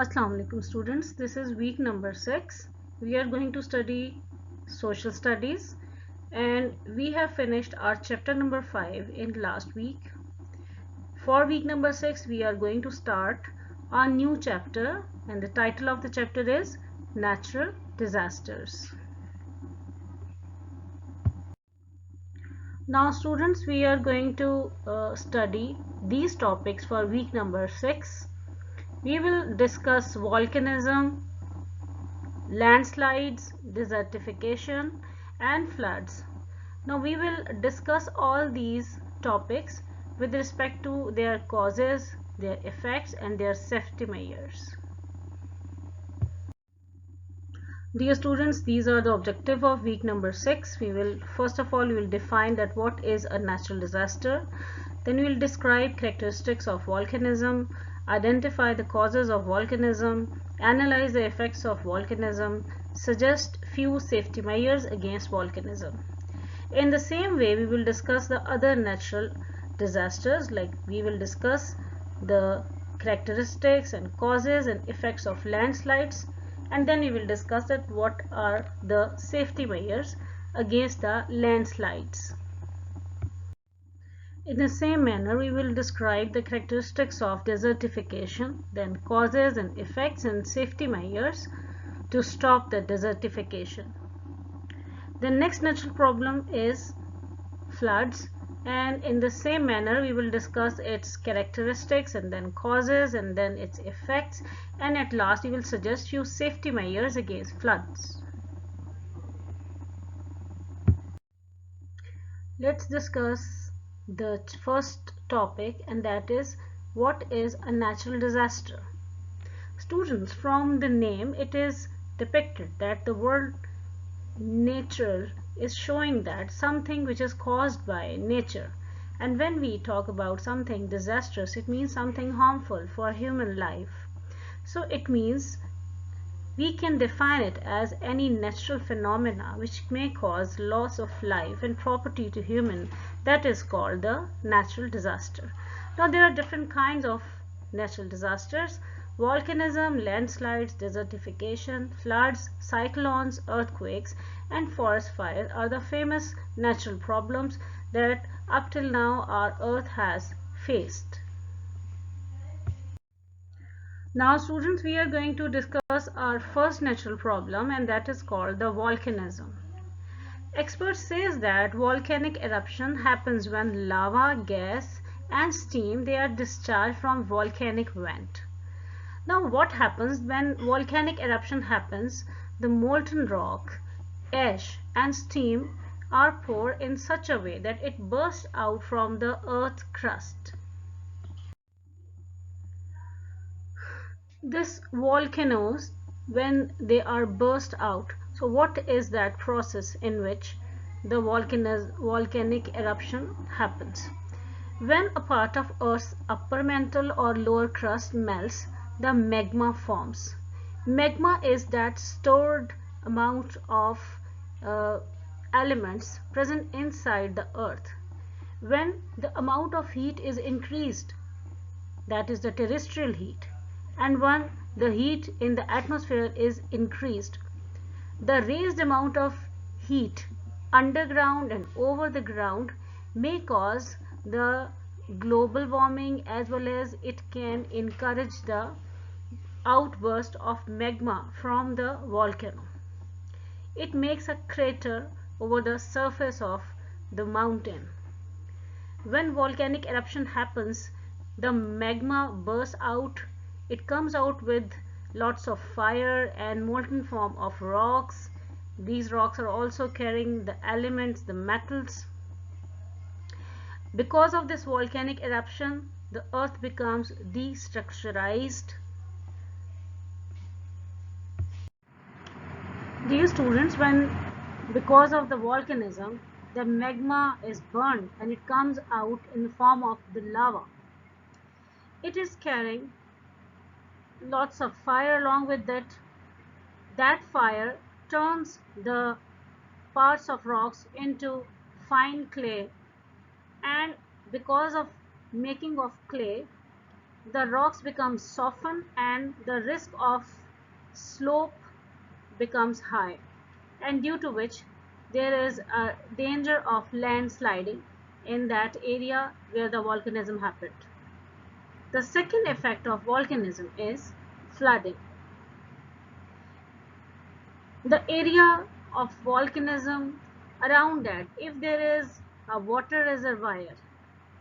Assalamu alaikum students, this is week number 6. We are going to study social studies and we have finished our chapter number 5 in last week. For week number 6 we are going to start a new chapter and the title of the chapter is Natural Disasters. Now students, we are going to study these topics for week number 6. We will discuss volcanism, landslides, desertification and floods. Now we will discuss all these topics with respect to their causes, their effects and their safety measures. Dear students, these are the objective of week number 6. We will first of all we will define that what is a natural disaster. Then we will describe characteristics of volcanism, identify the causes of volcanism, analyze the effects of volcanism, suggest few safety measures against volcanism. In the same way, we will discuss the other natural disasters, like we will discuss the characteristics and causes and effects of landslides, and then we will discuss that what are the safety measures against the landslides. In the same manner, we will describe the characteristics of desertification, then causes and effects and safety measures to stop the desertification. The next natural problem is floods, and in the same manner we will discuss its characteristics and then causes and then its effects, and at last we will suggest few safety measures against floods. Let's discuss the first topic, and that is what is a natural disaster. Students, from the name it is depicted that the word nature is showing that something which is caused by nature, and when we talk about something disastrous it means something harmful for human life. So it means we can define it as any natural phenomena which may cause loss of life and property to human, that is called the natural disaster. Now there are different kinds of natural disasters: volcanism, landslides, desertification, floods, cyclones, earthquakes and forest fires are the famous natural problems that up till now our earth has faced. Now students, we are going to discuss our first natural problem, and that is called the volcanism. Experts says that volcanic eruption happens when lava, gas and steam they are discharged from volcanic vent. Now what happens when volcanic eruption happens? The molten rock, ash and steam are poured in such a way that it bursts out from the earth crust. This volcanoes, when they are burst out, so what is that process in which the volcanic eruption happens? When a part of earth's upper mantle or lower crust melts, the magma forms. Magma is that stored amount of uh, elements present inside the earth. When the amount of heat is increased, that is the terrestrial heat, and when the heat in the atmosphere is increased, the raised amount of heat underground and over the ground may cause the global warming, as well as it can encourage the outburst of magma from the volcano. It makes a crater over the surface of the mountain. When volcanic eruption happens, the magma bursts out. It comes out with lots of fire and molten form of rocks. These rocks are also carrying the elements, the metals. Because of this volcanic eruption, the earth becomes destructurized. Dear students, when because of the volcanism, the magma is burned and it comes out in the form of the lava. It is carrying lots of fire along with that. That fire turns the parts of rocks into fine clay, and because of making of clay, the rocks become softened and the risk of slope becomes high, and due to which there is a danger of landsliding in that area where the volcanism happened. The second effect of volcanism is flooding. The area of volcanism around that, if there is a water reservoir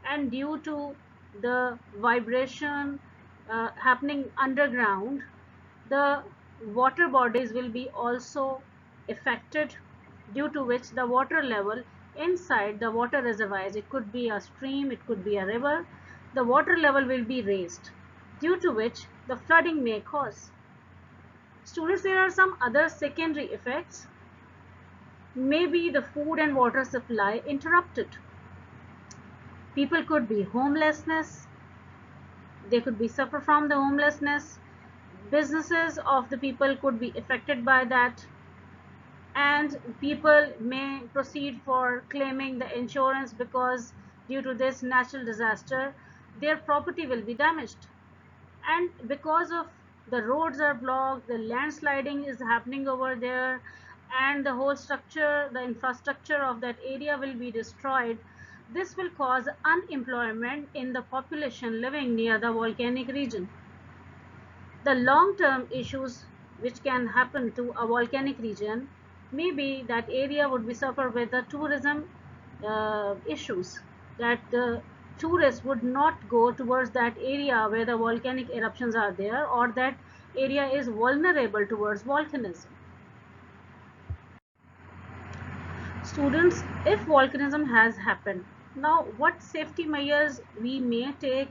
and due to the vibration happening underground, the water bodies will be also affected, due to which the water level inside the water reservoirs, it could be a stream, it could be a river, the water level will be raised, due to which the flooding may cause. Students, there are some other secondary effects. Maybe the food and water supply interrupted. People could be homelessness, they could be suffer from the homelessness, businesses of the people could be affected by that, and people may proceed for claiming the insurance because due to this natural disaster their property will be damaged. And because of the roads are blocked, the landsliding is happening over there, and the whole structure, the infrastructure of that area will be destroyed, this will cause unemployment in the population living near the volcanic region. The long-term issues which can happen to a volcanic region, maybe that area would be suffer with the tourism issues, that the tourists would not go towards that area where the volcanic eruptions are there, or that area is vulnerable towards volcanism. Students, if volcanism has happened, now what safety measures we may take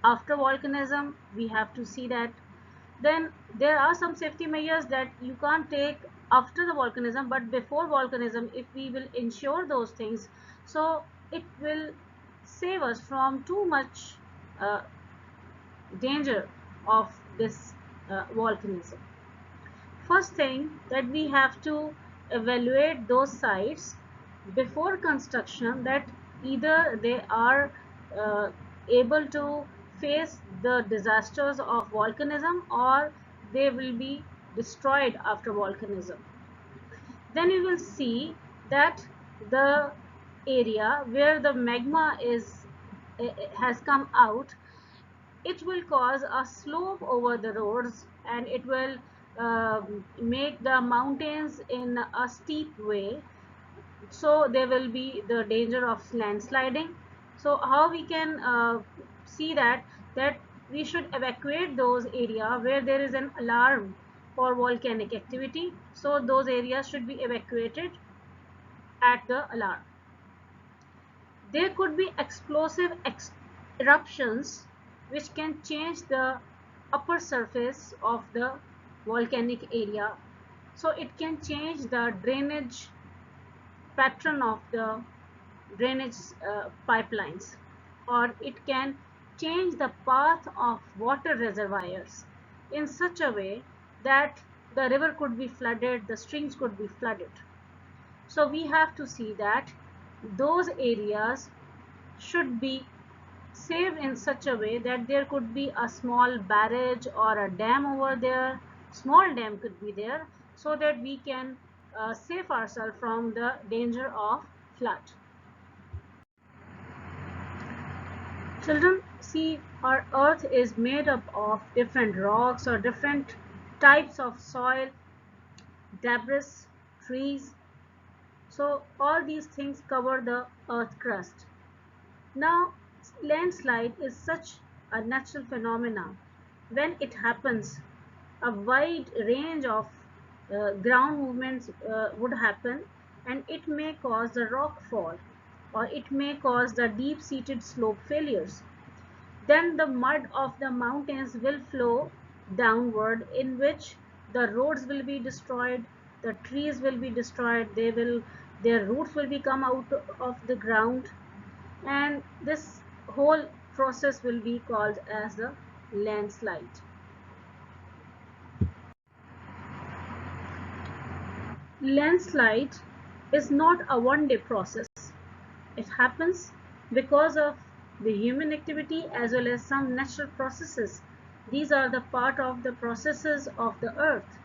after volcanism, we have to see that. Then there are some safety measures that you can't take after the volcanism, but before volcanism, if we will ensure those things, so it will save us from too much uh, danger of this volcanism. First thing, that we have to evaluate those sites before construction, that either they are uh, able to face the disasters of volcanism or they will be destroyed after volcanism. Then you will see that the area where the magma has come out, it will cause a slope over the roads, and it will make the mountains in a steep way, so there will be the danger of landsliding. So how we can see that we should evacuate those areas where there is an alarm for volcanic activity, so those areas should be evacuated at the alarm. There could be explosive eruptions which can change the upper surface of the volcanic area. So it can change the drainage pattern of the drainage pipelines, or it can change the path of water reservoirs in such a way that the river could be flooded, the streams could be flooded. So we have to see that those areas should be saved in such a way that there could be a small barrage or a dam over there, small dam could be there, so that we can save ourselves from the danger of flood. Children, see, our earth is made up of different rocks or different types of soil, debris, trees. So all these things cover the earth crust. Now, landslide is such a natural phenomenon. When it happens, a wide range of ground movements would happen, and it may cause the rock fall, or it may cause the deep-seated slope failures. Then the mud of the mountains will flow downward, in which the roads will be destroyed, the trees will be destroyed, their roots will be come out of the ground, and this whole process will be called as a landslide. Landslide is not a one-day process. It happens because of the human activity as well as some natural processes. These are the part of the processes of the earth.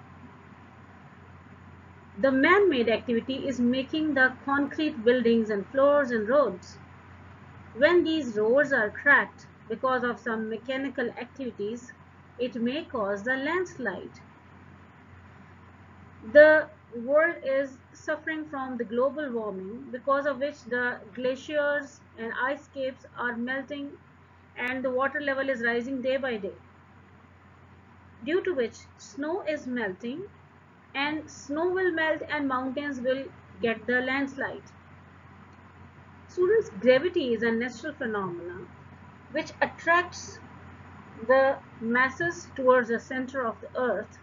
The man-made activity is making the concrete buildings and floors and roads. When these roads are cracked because of some mechanical activities, it may cause the landslide. The world is suffering from the global warming, because of which the glaciers and ice caps are melting and the water level is rising day by day, due to which snow is melting, and snow will melt and mountains will get the landslide. Students, gravity is a natural phenomenon which attracts the masses towards the center of the earth.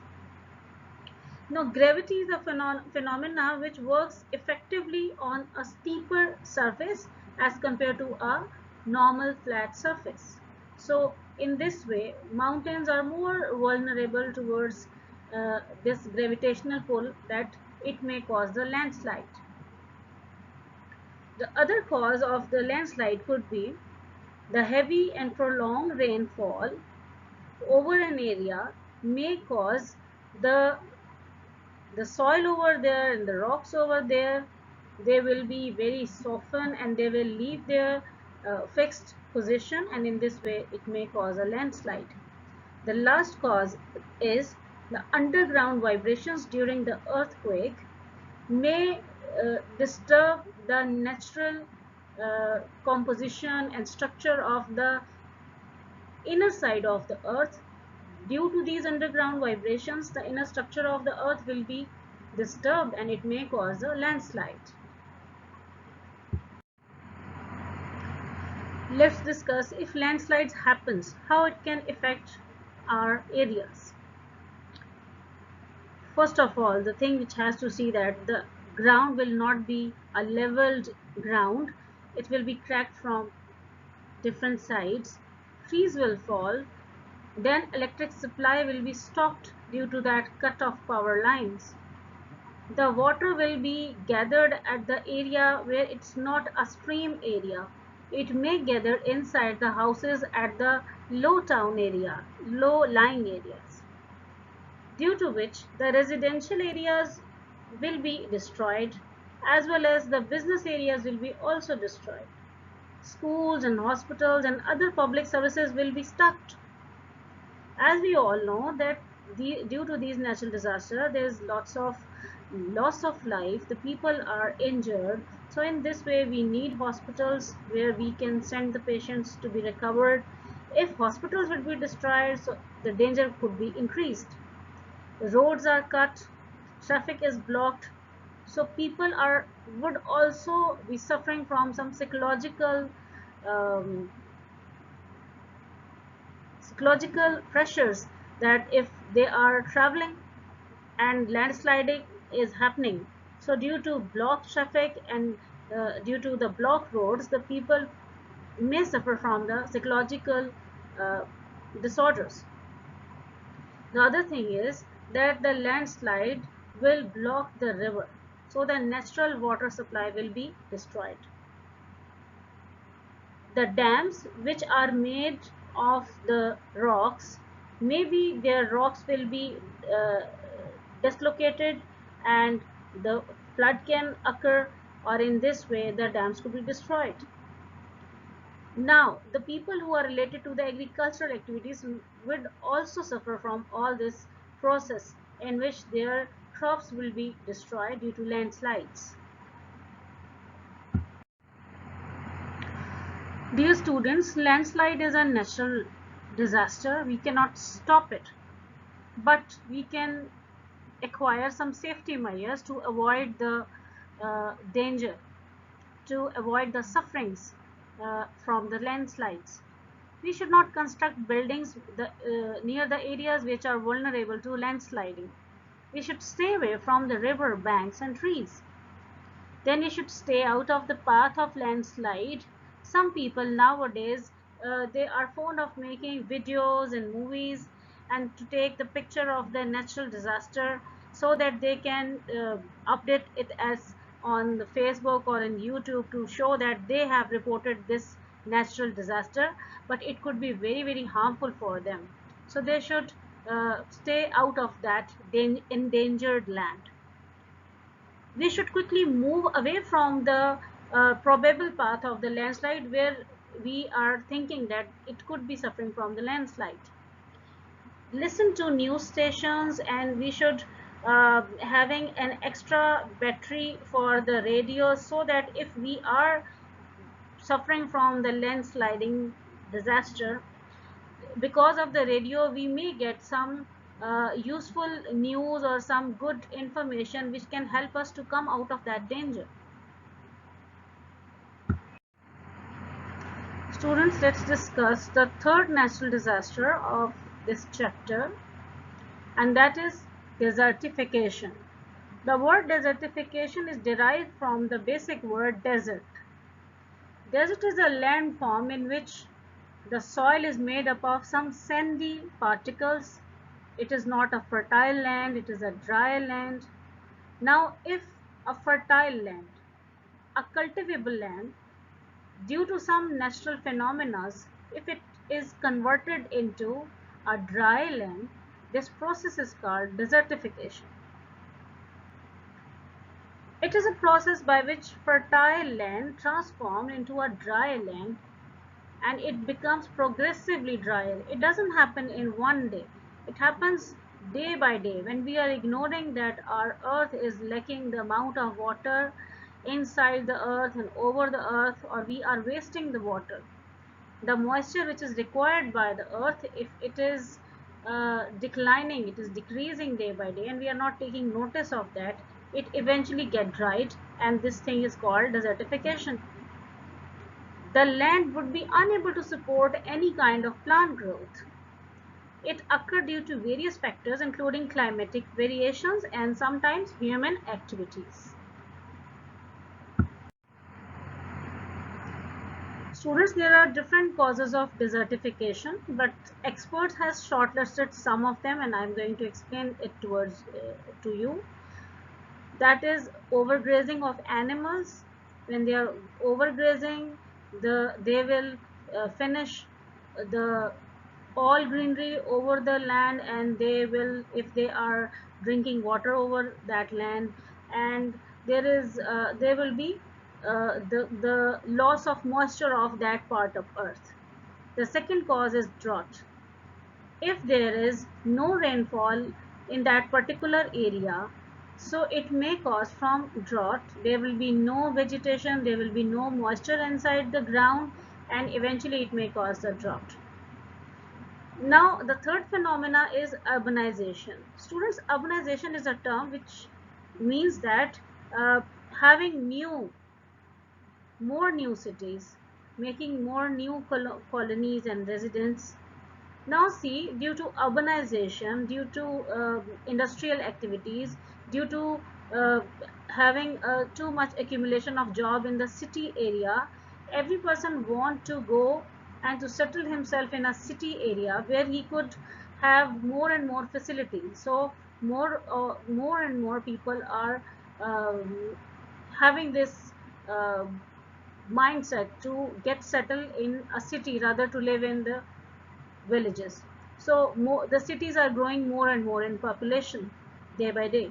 Now, gravity is a phenomena which works effectively on a steeper surface as compared to a normal flat surface. So, in this way, mountains are more vulnerable towards this gravitational pull, that it may cause the landslide. The other cause of the landslide could be the heavy and prolonged rainfall over an area may cause the soil over there and the rocks over there, they will be very softened and they will leave their fixed position, and in this way it may cause a landslide. The last cause is the underground vibrations during the earthquake may disturb the natural composition and structure of the inner side of the earth. Due to these underground vibrations, the inner structure of the earth will be disturbed and it may cause a landslide. Let's discuss, if landslides happens, how it can affect our areas. First of all, the thing which has to see that the ground will not be a leveled ground, it will be cracked from different sides, trees will fall, then electric supply will be stopped due to that cut of power lines. The water will be gathered at the area where it's not a stream area. It may gather inside the houses at the low town area, low lying areas, due to which the residential areas will be destroyed, as well as the business areas will be also destroyed. Schools and hospitals and other public services will be stopped. As we all know that due to these natural disasters, there is lots of loss of life, the people are injured. So in this way we need hospitals where we can send the patients to be recovered. If hospitals would be destroyed, so the danger could be increased. The roads are cut, traffic is blocked, so people are would also be suffering from some um, psychological pressures, that if they are traveling and landsliding is happening, so due to blocked traffic and due to the blocked roads, the people may suffer from the psychological uh, disorders. The other thing is that the landslide will block the river, so the natural water supply will be destroyed. The dams which are made of the rocks, maybe their rocks will be uh, dislocated and the flood can occur, or in this way the dams could be destroyed. Now the people who are related to the agricultural activities would also suffer from all this process, in which their crops will be destroyed due to landslides. Dear students, landslide is a natural disaster. We cannot stop it, but we can acquire some safety measures to avoid the danger, to avoid the sufferings from the landslides. We should not construct buildings near the areas which are vulnerable to landsliding. We should stay away from the river banks and trees. Then you should stay out of the path of landslide. Some people nowadays, they are fond of making videos and movies and to take the picture of the natural disaster, so that they can update it as on the Facebook or in YouTube to show that they have reported this natural disaster, but it could be very, very harmful for them. So they should stay out of that endangered land. We should quickly move away from the probable path of the landslide where we are thinking that it could be suffering from the landslide. Listen to news stations, and we should having an extra battery for the radio, so that if we are suffering from the landsliding disaster, because of the radio we may get some useful news or some good information which can help us to come out of that danger. Students, let's discuss the third natural disaster of this chapter, and that is desertification. The word desertification is derived from the basic word desert. Desert is a landform in which the soil is made up of some sandy particles. It is not a fertile land, it is a dry land. Now, if a fertile land, a cultivable land, due to some natural phenomena, if it is converted into a dry land, this process is called desertification. It is a process by which fertile land transforms into a dry land, and it becomes progressively drier. It doesn't happen in one day. It happens day by day when we are ignoring that our earth is lacking the amount of water inside the earth and over the earth, or we are wasting the water. The moisture which is required by the earth, if it is declining, it is decreasing day by day, and we are not taking notice of that, it eventually get dried, and this thing is called desertification. The land would be unable to support any kind of plant growth. It occurred due to various factors including climatic variations and sometimes human activities. Students, there are different causes of desertification, but experts has shortlisted some of them, and I'm going to explain it to you. That is overgrazing of animals. When they are overgrazing, they will finish the all greenery over the land, and they will, if they are drinking water over that land, and there will be the loss of moisture of that part of earth. The second cause is drought. If there is no rainfall in that particular area, so it may cause from drought. There will be no vegetation, there will be no moisture inside the ground, and eventually it may cause the drought. Now, the third phenomena is urbanization. Students, urbanization is a term which means that uh, having more new cities, making more new colonies and residents. Now see, due to urbanization, due to industrial activities, due to uh, having too much accumulation of job in the city area, every person want to go and to settle himself in a city area where he could have more and more facilities. So more and more people are having this uh, mindset to get settled in a city rather to live in the villages. So the cities are growing more and more in population day by day.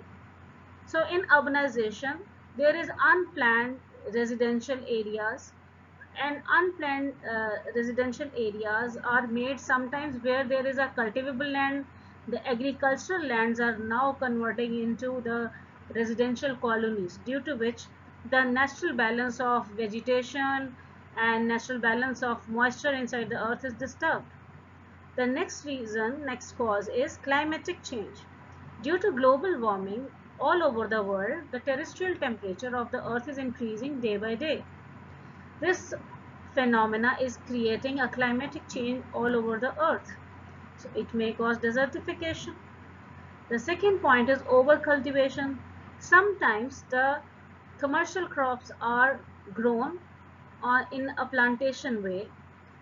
So in urbanization, there is unplanned residential areas, and unplanned residential areas are made sometimes where there is a cultivable land. The agricultural lands are now converting into the residential colonies, due to which the natural balance of vegetation and natural balance of moisture inside the earth is disturbed. The next cause is climatic change. Due to global warming all over the world, the terrestrial temperature of the earth is increasing day by day. This phenomena is creating a climatic change all over the earth. So it may cause desertification. The second point is overcultivation. Sometimes the commercial crops are grown in a plantation way.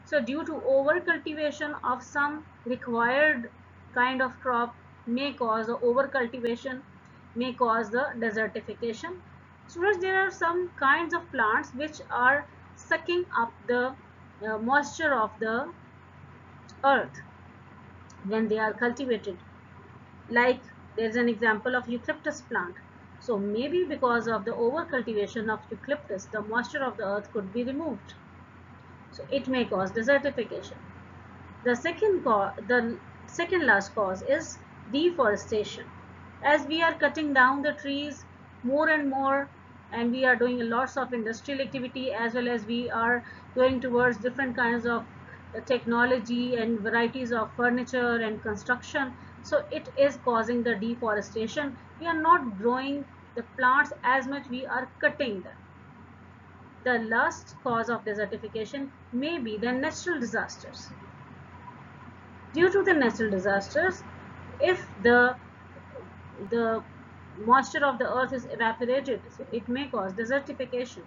So due to over cultivation of some required kind of crop may cause the over cultivation, may cause the desertification. So there are some kinds of plants which are sucking up the moisture of the earth when they are cultivated. Like there's an example of eucalyptus plant. So maybe because of the over cultivation of eucalyptus, the moisture of the earth could be removed. So it may cause desertification. The second last cause is deforestation. As we are cutting down the trees more and more, and we are doing lots of industrial activity, as well as we are going towards different kinds of technology and varieties of furniture and construction, so it is causing the deforestation. We are not growing the plants as much, we are cutting them. The last cause of desertification may be the natural disasters. Due to the natural disasters, if the moisture of the earth is evaporated, so it may cause desertification.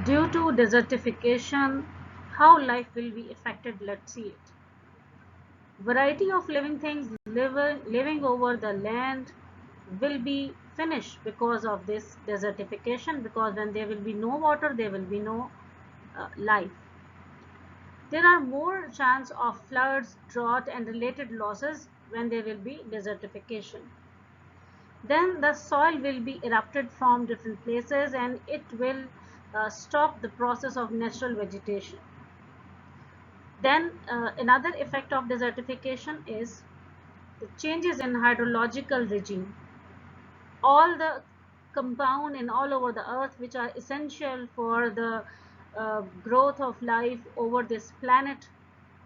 Due to desertification, how life will be affected, let's see it. Variety of living things living over the land will be finished because of this desertification, because when there will be no water, there will be no life. There are more chance of floods, drought and related losses when there will be desertification. Then the soil will be erupted from different places, and it will stop the process of natural vegetation. Then another effect of desertification is the changes in hydrological regime. All the compound and all over the earth which are essential for the growth of life over this planet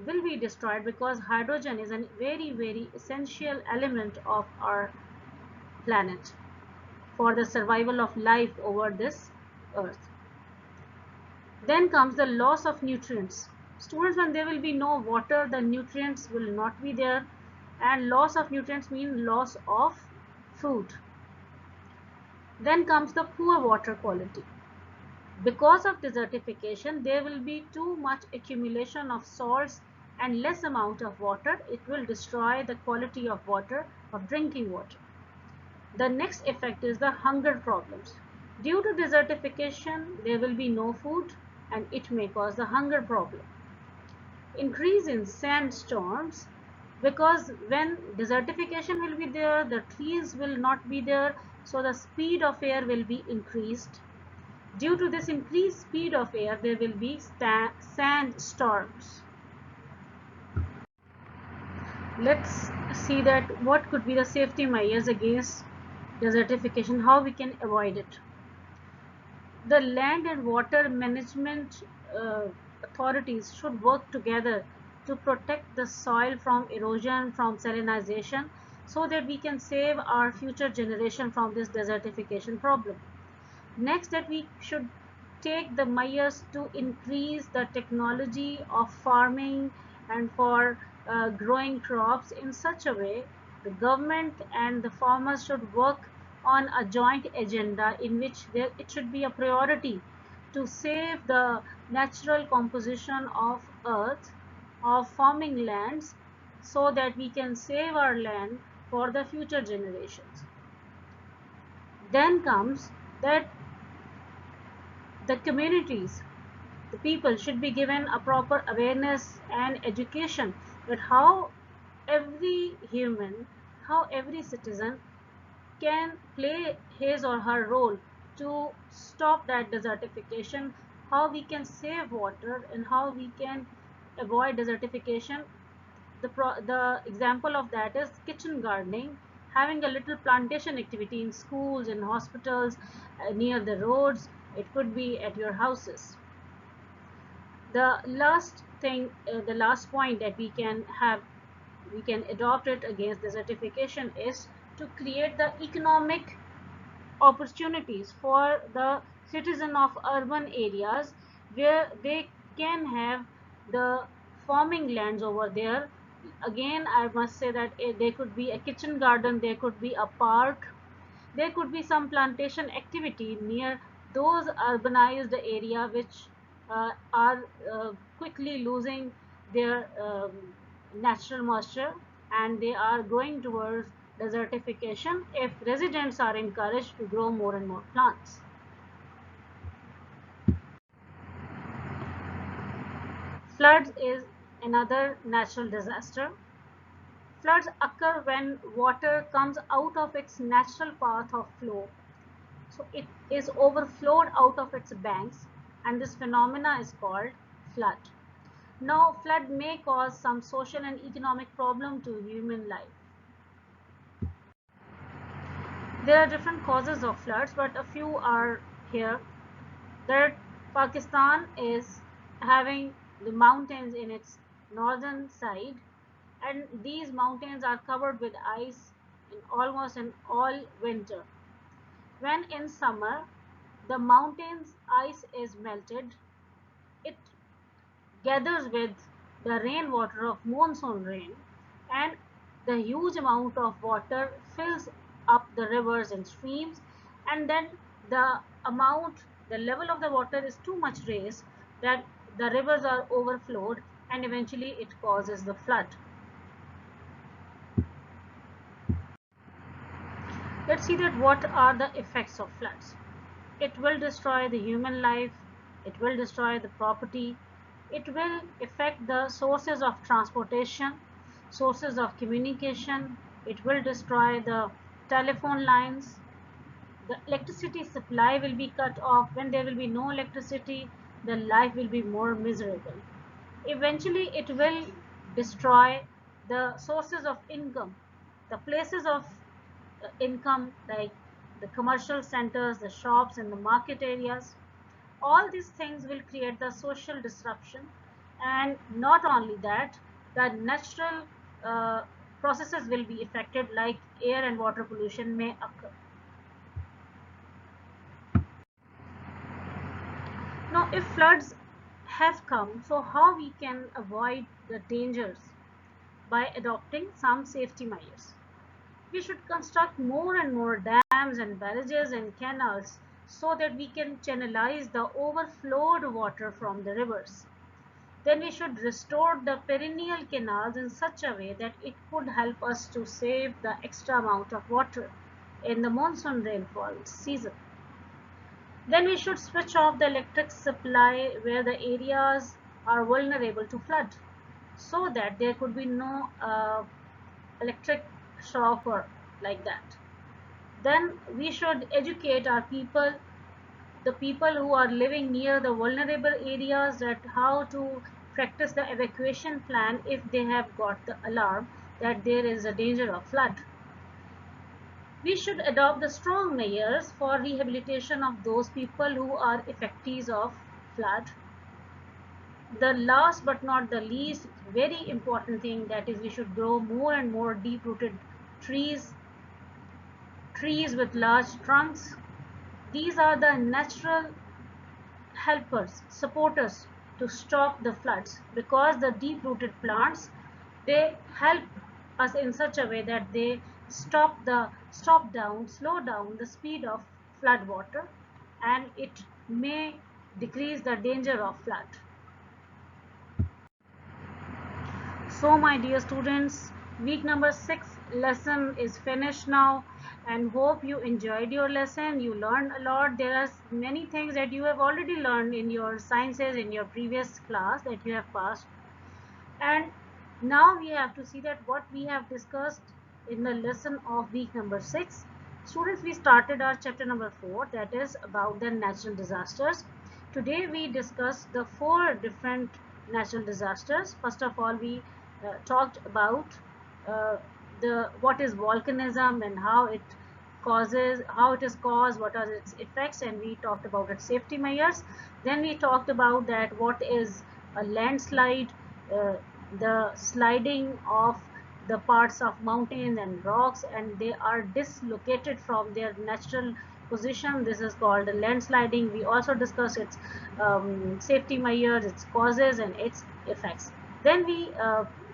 will be destroyed, because hydrogen is a very essential element of our planet for the survival of life over this earth. Then comes the loss of nutrients. Students, when there will be no water, the nutrients will not be there, and loss of nutrients means loss of food. Then comes the poor water quality. Because of desertification, there will be too much accumulation of salts and less amount of water. It will destroy the quality of water, of drinking water. The next effect is the hunger problems. Due to desertification, there will be no food, and it may cause the hunger problem. Increase in sandstorms, because when desertification will be there, the trees will not be there, so the speed of air will be increased. Due to this increased speed of air, there will be sandstorms. Let's see that what could be the safety measures against desertification, how we can avoid it. The land and water management authorities should work together to protect the soil from erosion, from salinization, so that we can save our future generation from this desertification problem. Next, that we should take the measures to increase the technology of farming and for growing crops in such a way. The government and the farmers should work on a joint agenda in which it should be a priority to save the natural composition of earth, of farming lands, so that we can save our land for the future generations. Then comes that the communities, the people should be given a proper awareness and education that how every human, how every citizen can play his or her role to stop that desertification, how we can save water and how we can avoid desertification. The example of that is kitchen gardening, having a little plantation activity in schools, in hospitals, near the roads. It could be at your houses. The last thing, the last point that we can have, we can adopt it against desertification is to create the economic opportunities for the citizen of urban areas, where they can have the farming lands over there. Again, I must say that there could be a kitchen garden, there could be a park, there could be some plantation activity near those urbanized area which are quickly losing their natural moisture, and they are going towards desertification. If residents are encouraged to grow more and more plants. Floods is another natural disaster. Floods occur when water comes out of its natural path of flow. So it is overflowed out of its banks, and this phenomena is called flood. Now, flood may cause some social and economic problem to human life. There are different causes of floods, but a few are here. That Pakistan is having the mountains in its northern side, and these mountains are covered with ice in almost in all winter. When in summer the mountains ice is melted, it gathers with the rainwater of monsoon rain, and the huge amount of water fills up the rivers and streams, and then the level of the water is too much raised that the rivers are overflowed, and eventually it causes the flood. Let's see that what are the effects of floods. It will destroy the human life, it will destroy the property, it will affect the sources of transportation, sources of communication, it will destroy the telephone lines, the electricity supply will be cut off. When there will be no electricity, the life will be more miserable. Eventually, it will destroy the sources of income, the places of income like the commercial centers, the shops, and the market areas. All these things will create the social disruption, and not only that, the natural uh, processes will be affected, like air and water pollution may occur. Now, if floods have come, so how we can avoid the dangers? By adopting some safety measures. We should construct more and more dams and barrages and canals so that we can channelize the overflowed water from the rivers. Then we should restore the perennial canals in such a way that it could help us to save the extra amount of water in the monsoon rainfall season. Then we should switch off the electric supply where the areas are vulnerable to flood, so that there could be no electric shock or like that. Then we should educate our people, the people who are living near the vulnerable areas, that how to practice the evacuation plan if they have got the alarm that there is a danger of flood. We should adopt the strong measures for rehabilitation of those people who are effectees of flood. The last but not the least very important thing, that is we should grow more and more deep rooted trees, trees with large trunks. These are the natural helpers, supporters to stop the floods, because the deep rooted plants, they help us in such a way that they slow down the speed of flood water, and it may decrease the danger of flood. So my dear students, week number 6 lesson is finished now, and hope you enjoyed your lesson. You learned a lot. There are many things that you have already learned in your sciences in your previous class that you have passed. And now we have to see that what we have discussed in the lesson of week number 6. Students, we started our chapter number 4, that is about the natural disasters. Today we discussed the 4 different natural disasters. First of all, we talked about uh, the what is volcanism and how it is caused, what are its effects, and we talked about its safety measures. Then we talked about that what is a landslide, uh, the sliding of the parts of mountains and rocks, and they are dislocated from their natural position. This is called landsliding. We also discussed its safety measures, its causes, and its effects. Then we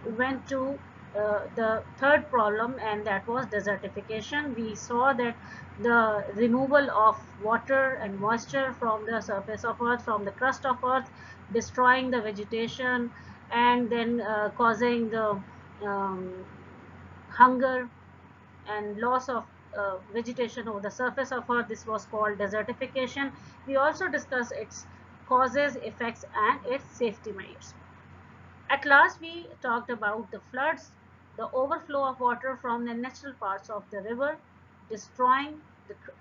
went to the third problem, and that was desertification. We saw that the removal of water and moisture from the surface of earth, from the crust of earth, destroying the vegetation, and then causing the um, hunger and loss of vegetation over the surface of earth. This was called desertification. We also discussed its causes, effects, and its safety measures. At last, we talked about the floods, the overflow of water from the natural parts of the river, destroying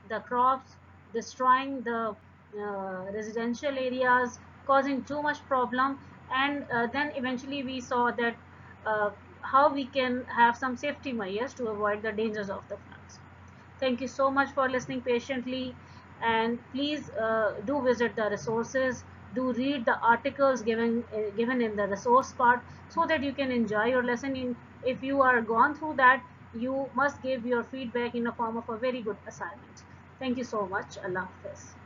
the crops, destroying the residential areas, causing too much problem, and then eventually we saw that uh, how we can have some safety measures to avoid the dangers of the floods. Thank you so much for listening patiently, and please do visit the resources, do read the articles given in the resource part, so that you can enjoy your lesson. If you are gone through that, you must give your feedback in the form of a very good assignment. Thank you so much. Allah Hafiz.